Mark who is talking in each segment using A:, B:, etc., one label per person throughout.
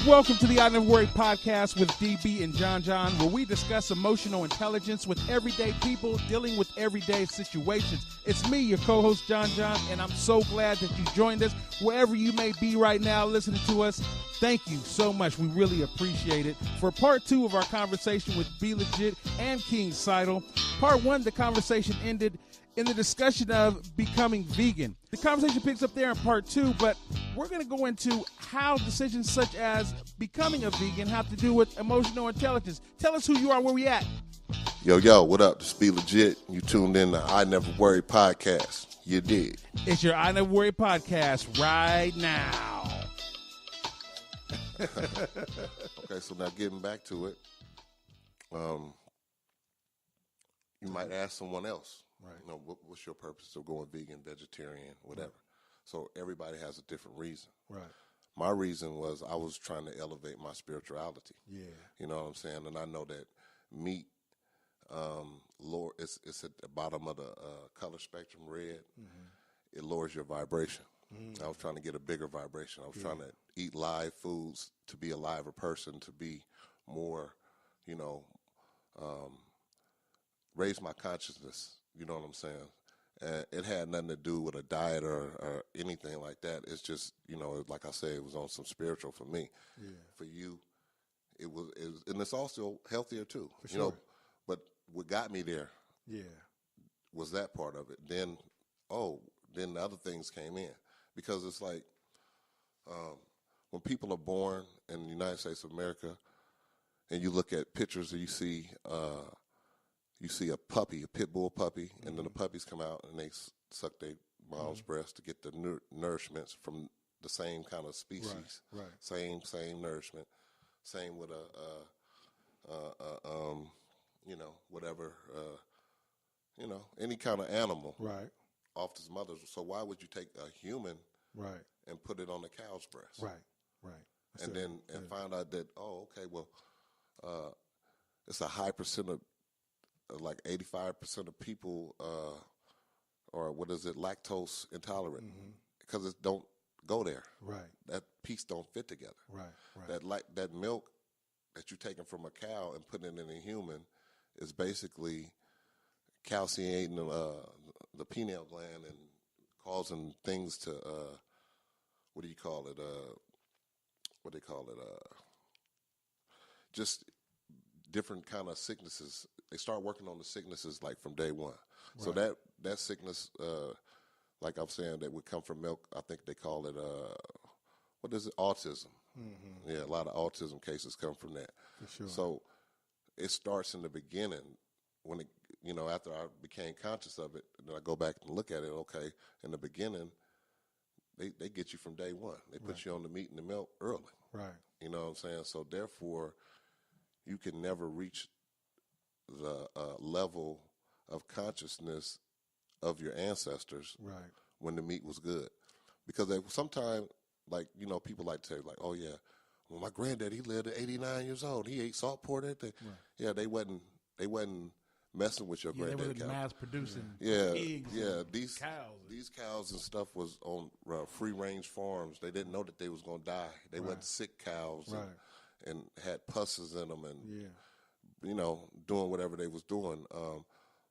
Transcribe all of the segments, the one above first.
A: Welcome to the I Never Worry podcast with DB and John, where we discuss emotional intelligence with everyday people dealing with everyday situations. It's me, your co-host, John, and I'm so glad that you joined us. Wherever you may be right now listening to us, thank you so much. We really appreciate it. For part 2 of our conversation with Be Legit and King CYDAL, part 1, the conversation ended in the discussion of becoming vegan. The conversation picks up there in part 2, but we're going to go into how decisions such as becoming a vegan have to do with emotional intelligence. Tell us who you are, where we at.
B: Yo, what up? This Be Legit. You tuned in to I Never Worry podcast. You did.
A: It's your I Never Worry podcast right now.
B: Okay, so now getting back to it, you might ask someone else. Right. You know, what's your purpose of going vegan, vegetarian, whatever? Right. So everybody has a different reason. Right. My reason was I was trying to elevate my spirituality. Yeah. You know what I'm saying? And I know that meat, it's at the bottom of the color spectrum, red. Mm-hmm. It lowers your vibration. Mm-hmm. I was trying to get a bigger vibration. I was trying to eat live foods to be a liver person, to be more, raise my consciousness. You know what I'm saying? It had nothing to do with a diet or anything like that. It's just, like I said, it was on some spiritual for me. Yeah. For you, it was, and it's also healthier too. For sure. But what got me there, was that part of it. Then the other things came in, because it's like when people are born in the United States of America, and you look at pictures and you see a puppy, a pit bull puppy, and then the puppies come out and they suck their mom's breast to get the nourishments from the same kind of species. Right. Same nourishment. Same with whatever, any kind of animal. Right. Off his mother. So why would you take a human and put it on the cow's breast? Right. And find out that, it's a high percent of, like 85% of people lactose intolerant, because it don't go there. Right. That piece don't fit together. Right. That milk that you're taking from a cow and putting it in a human is basically calciating the pineal gland and causing things to just different kind of sicknesses. They start working on the sicknesses like from day one. Right. So that sickness, like I'm saying, that would come from milk. I think they call it autism. Mm-hmm. Yeah, a lot of autism cases come from that. For sure. So it starts in the beginning when after I became conscious of it, and then I go back and look at it. Okay, in the beginning, they get you from day one. They put you on the meat and the milk early. Right. You know what I'm saying? So therefore, you can never reach the level of consciousness of your ancestors when the meat was good. Because sometimes, people like to say, like, oh, yeah, well, my granddad, he lived at 89 years old. He ate salt pork, everything. Right. Yeah, they wasn't messing with your granddad. They wasn't
A: mass-producing pigs
B: these
A: cows.
B: These cows and stuff was on free-range farms. They didn't know that they was going to die. They wasn't sick cows and had pusses in them and doing whatever they was doing.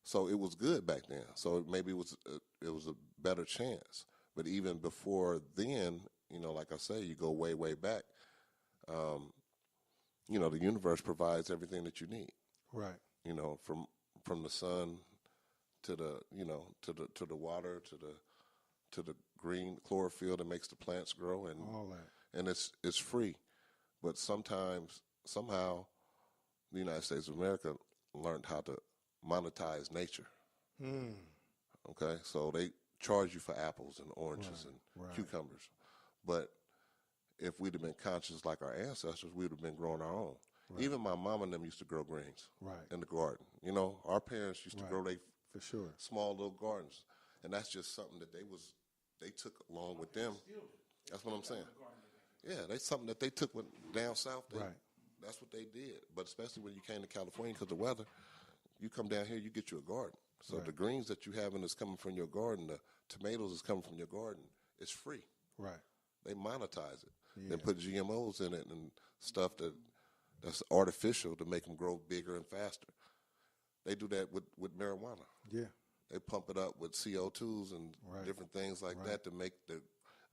B: So it was good back then. So maybe it was a better chance. But even before then, like I say, you go way, way back. The universe provides everything that you need. Right. From the sun to the to the water to the green chlorophyll that makes the plants grow, and all that. And it's free. But somehow, the United States of America learned how to monetize nature. Okay, so they charge you for apples and oranges and cucumbers. But if we'd have been conscious like our ancestors, we'd have been growing our own. Right. Even my mom and them used to grow greens in the garden. Our parents used to grow small little gardens. And that's just something that they took along with them. That's what I'm saying. Yeah, that's something that they took down south. That's what they did. But especially when you came to California, because of the weather, you come down here, you get you a garden. So the greens that you have that's coming from your garden, the tomatoes is coming from your garden, it's free. Right. They monetize it. than put GMOs in it and stuff that's artificial to make them grow bigger and faster. They do that with marijuana. Yeah. They pump it up with CO2s and different things like that to make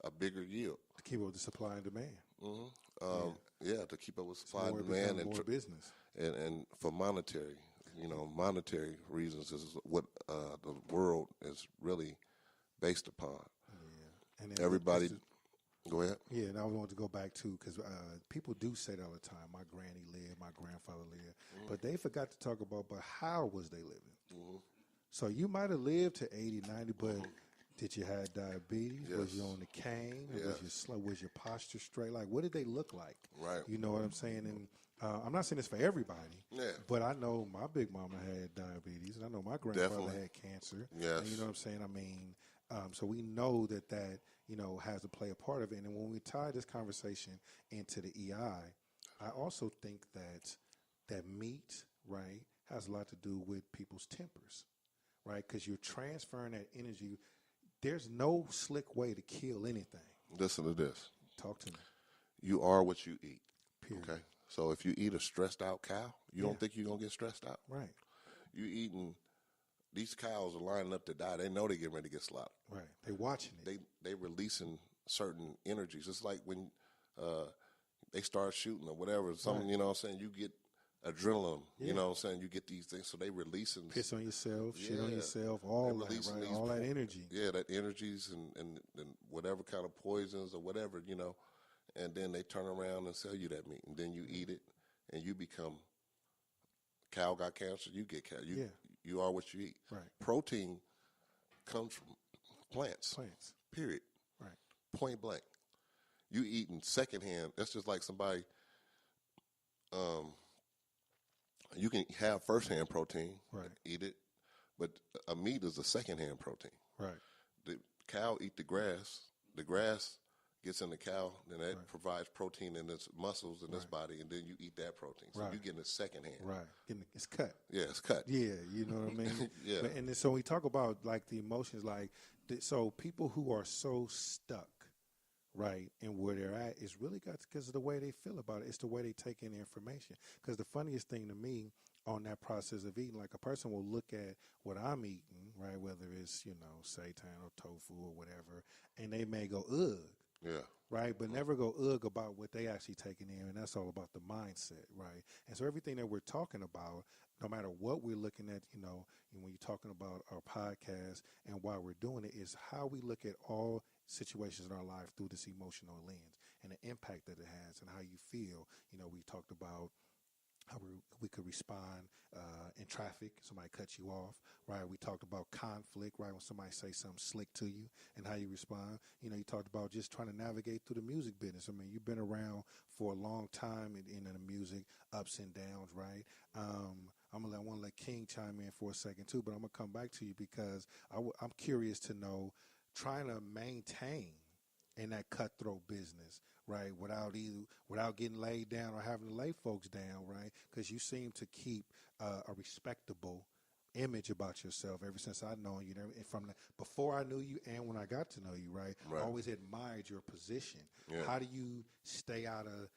B: a bigger yield.
C: To keep up with the supply and demand.
B: Mm-hmm. To keep up with supply and demand. And
C: more business.
B: And for monetary reasons is what the world is really based upon. Yeah. And everybody... Go ahead.
C: Yeah, and I wanted to go back, too, because people do say that all the time. My granny lived, my grandfather lived. But they forgot to talk about, but how was they living? Mm-hmm. So you might have lived to 80, 90, but did you have diabetes? Yes. Was you on the cane? Yes. Was your posture straight? Like, what did they look like? Right. You know what I'm saying? And I'm not saying this for everybody, but I know my big mama had diabetes, and I know my grandfather had cancer. Yes. And you know what I'm saying? I mean, so we know that has to play a part of it. And when we tie this conversation into the EI, I also think that meat, right, has a lot to do with people's tempers, right? Because you're transferring that energy. There's no slick way to kill anything.
B: Listen to this.
C: Talk to me.
B: You are what you eat.
C: Period.
B: Okay? So if you eat a stressed out cow, you don't think you're going to get stressed out.
C: Right.
B: You eating... These cows are lining up to die. They know they're getting ready to get slaughtered.
C: Right. They're watching it.
B: They releasing certain energies. It's like when they start shooting or whatever. Something, you know what I'm saying? You get adrenaline. Yeah. You know what I'm saying? You get these things. So they releasing.
C: Piss on yourself, shit on yourself, all that, right? All that energy.
B: Yeah, that energies and whatever kind of poisons or whatever, And then they turn around and sell you that meat. And then you eat it and you become, cow got cancer, you get cancer. You are what you eat.
C: Right.
B: Protein comes from plants. Period.
C: Right.
B: Point blank. You eating secondhand. That's just like somebody. You can have firsthand protein.
C: Right.
B: Eat it, but a meat is a secondhand protein.
C: Right.
B: The cow eat the grass. The grass gets in the cow, then that provides protein in its muscles in its body, and then you eat that protein. So you're getting it secondhand.
C: Right. It's cut.
B: Yeah, it's cut.
C: Yeah, you know what I mean?
B: Yeah.
C: And then, so we talk about, like, the emotions, like, so people who are so stuck, right, and where they're at is really got because of the way they feel about it. It's the way they take in the information. Because the funniest thing to me on that process of eating, like, a person will look at what I'm eating, right, whether it's, seitan or tofu or whatever, and they may go, ugh.
B: Yeah.
C: Right, but never go ugh about what they actually taking in, and that's all about the mindset, right? And so everything that we're talking about, no matter what we're looking at, when you're talking about our podcast and why we're doing it, is how we look at all situations in our life through this emotional lens and the impact that it has and how you feel. We talked about how we could respond in traffic, somebody cuts you off, right? We talked about conflict, right? When somebody say something slick to you and how you respond. You talked about just trying to navigate through the music business. I mean, you've been around for a long time in the music, ups and downs, right? I want to let King chime in for a second too, but I'm going to come back to you because I'm curious to know, trying to maintain in that cutthroat business, right, without getting laid down or having to lay folks down, right, because you seem to keep a respectable image about yourself ever since I've known you. From before I knew you and when I got to know you, right, I always admired your position. Yeah. How do you stay out of,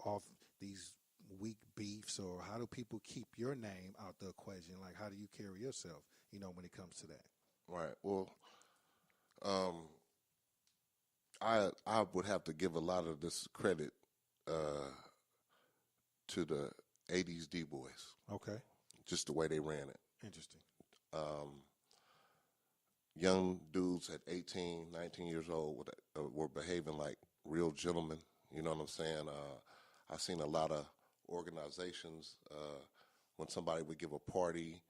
C: off these weak beefs, or how do people keep your name out the equation? Like, how do you carry yourself, when it comes to that?
B: Right. Well, I would have to give a lot of this credit to the 80s D-Boys.
C: Okay.
B: Just the way they ran it.
C: Interesting.
B: Young dudes at 18, 19 years old were behaving like real gentlemen. You know what I'm saying? I've seen a lot of organizations, when somebody would give a party,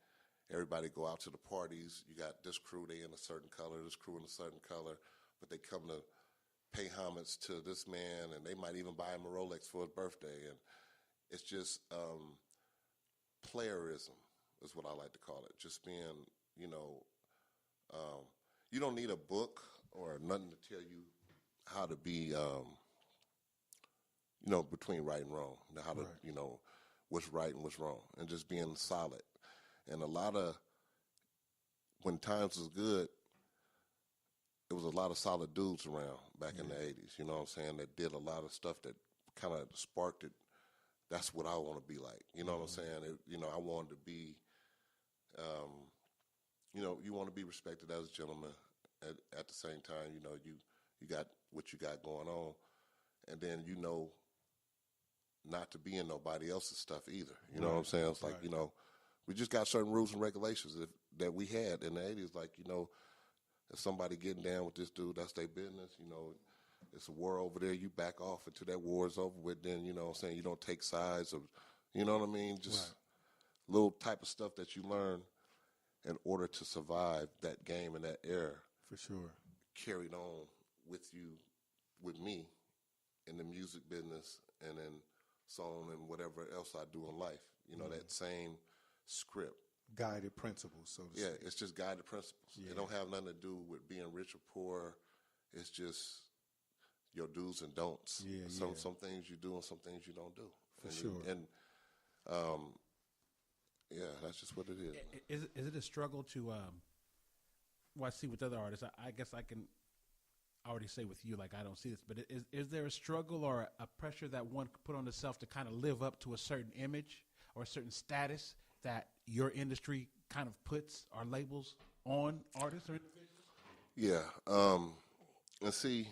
B: everybody go out to the parties. You got this crew, they in a certain color, this crew in a certain color, but they come to pay homage to this man, and they might even buy him a Rolex for his birthday. And it's just playerism is what I like to call it. Just being, you don't need a book or nothing to tell you how to be, between right and wrong, how to, what's right and what's wrong, and just being solid. And a lot of, when times is good, it was a lot of solid dudes around back in the 80s, you know what I'm saying, that did a lot of stuff that kind of sparked it. That's what I want to be like, you know what I'm saying? I wanted to be, you want to be respected as a gentleman. At the same time, you got what you got going on, and then not to be in nobody else's stuff either. You know what I'm saying? It's like, we just got certain rules and regulations that we had in the 80s. Like, if somebody getting down with this dude, that's their business. It's a war over there. You back off until that war is over with. Then, you know what I'm saying, you don't take sides of, you know what I mean? Just little type of stuff that you learn in order to survive that game and that era.
C: For sure.
B: Carried on with me in the music business and in song and whatever else I do in life. That same script.
C: Guided principles, so to speak.
B: It's just guided principles.
C: Yeah.
B: It don't have nothing to do with being rich or poor. It's just your do's and don'ts. Some things you do and some things you don't do.
C: For sure.
B: That's just what it is.
A: Is it a struggle to I see with other artists, I guess I can already say with you, like, I don't see this, but is there a struggle or a pressure that one could put on itself to kind of live up to a certain image or a certain status that your industry kind of puts or labels on artists or individuals?
B: Yeah. And see,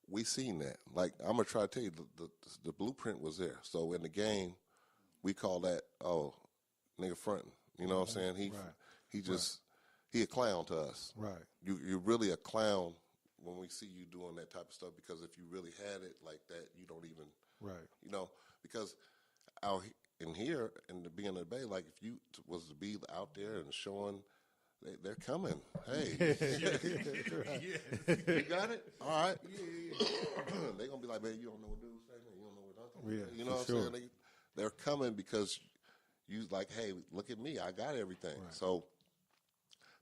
B: we seen that. Like, I'm going to try to tell you, the blueprint was there. So in the game, we call that, nigga fronting. You know what I'm saying? He a clown to us.
C: Right.
B: You're really a clown when we see you doing that type of stuff, because if you really had it like that, you don't even, because out in here in the beginning of the Bay, like, if you was to be out there and showing, they're coming. Hey. You got it? All right. They're going to be like, man, you don't know what dude's saying. You don't know what I'm talking about. You know what I'm saying? They're coming because you like, hey, look at me. I got everything. Right. So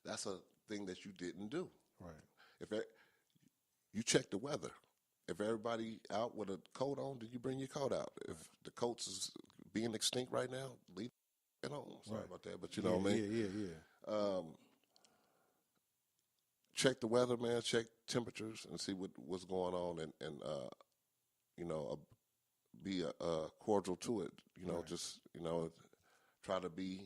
B: that's a thing that you didn't do.
C: Right.
B: If you check the weather. If everybody out with a coat on, then you bring your coat out. If the coats is being extinct right now, leave it home. Sorry about that, but you know what I mean?
C: Yeah.
B: Check the weather, man. Check temperatures and see what's going on, and be cordial to it. Just try to be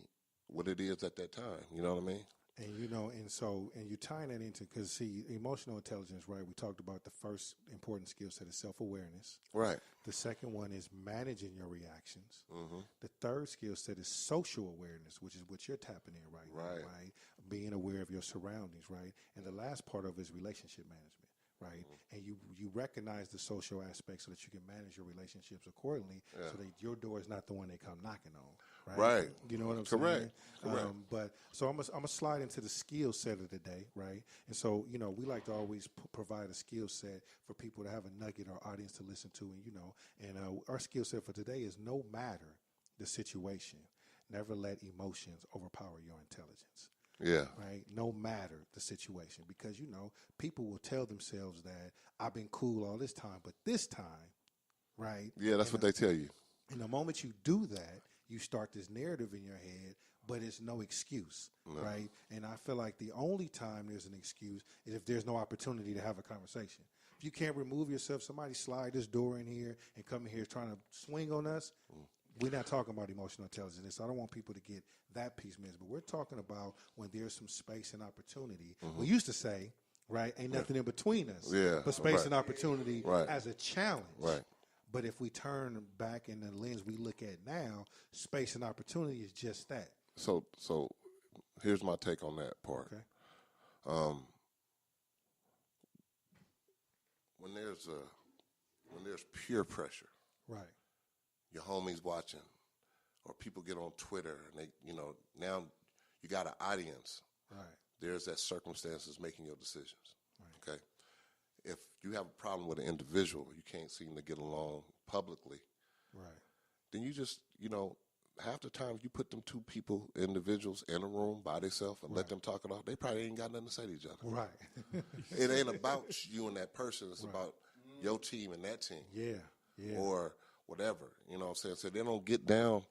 B: what it is at that time. You know what I mean?
C: And you're tying that into, because see, emotional intelligence, right? We talked about the first important skill set is self-awareness.
B: Right.
C: The second one is managing your reactions.
B: Mm-hmm.
C: The third skill set is social awareness, which is what you're tapping in right now, right? Being aware of your surroundings, right? And the last part of it is relationship management, right? Mm-hmm. And you recognize the social aspects so that you can manage your relationships accordingly, so that your door is not the one they come knocking on. Right.
B: You
C: know what I'm
B: saying?
C: Correct. But so I'm gonna slide into the skill set of the day, right? And so we like to always provide a skill set for people to have a nugget or audience to listen to, and our skill set for today is, no matter the situation, never let emotions overpower your intelligence.
B: Yeah.
C: Right. No matter the situation, because people will tell themselves that I've been cool all this time, but this time, right?
B: Yeah, that's what they tell you.
C: And the moment you do that, you start this narrative in your head, but it's no excuse, right? And I feel like the only time there's an excuse is if there's no opportunity to have a conversation. If you can't remove yourself, somebody slide this door in here and come in here trying to swing on us, we're not talking about emotional intelligence. I don't want people to get that piece missed, but we're talking about when there's some space and opportunity. Mm-hmm. We used to say, right, ain't nothing in between us, but space and opportunity as a challenge.
B: Right.
C: But if we turn back in the lens we look at now, space and opportunity is just that.
B: So here's my take on that part.
C: Okay.
B: When there's peer pressure,
C: right?
B: Your homies watching, or people get on Twitter and they, now you got an audience.
C: Right.
B: There's that circumstances making your decisions.
C: Right.
B: Okay. If you have a problem with an individual, you can't seem to get along publicly.
C: Right. Then
B: you just, half the time you put them two individuals in a room by themselves and let them talk it off, they probably ain't got nothing to say to each other.
C: Right.
B: It ain't about you and that person. It's about your team and that team.
C: Yeah.
B: Or whatever. You know what I'm saying? So they don't get down,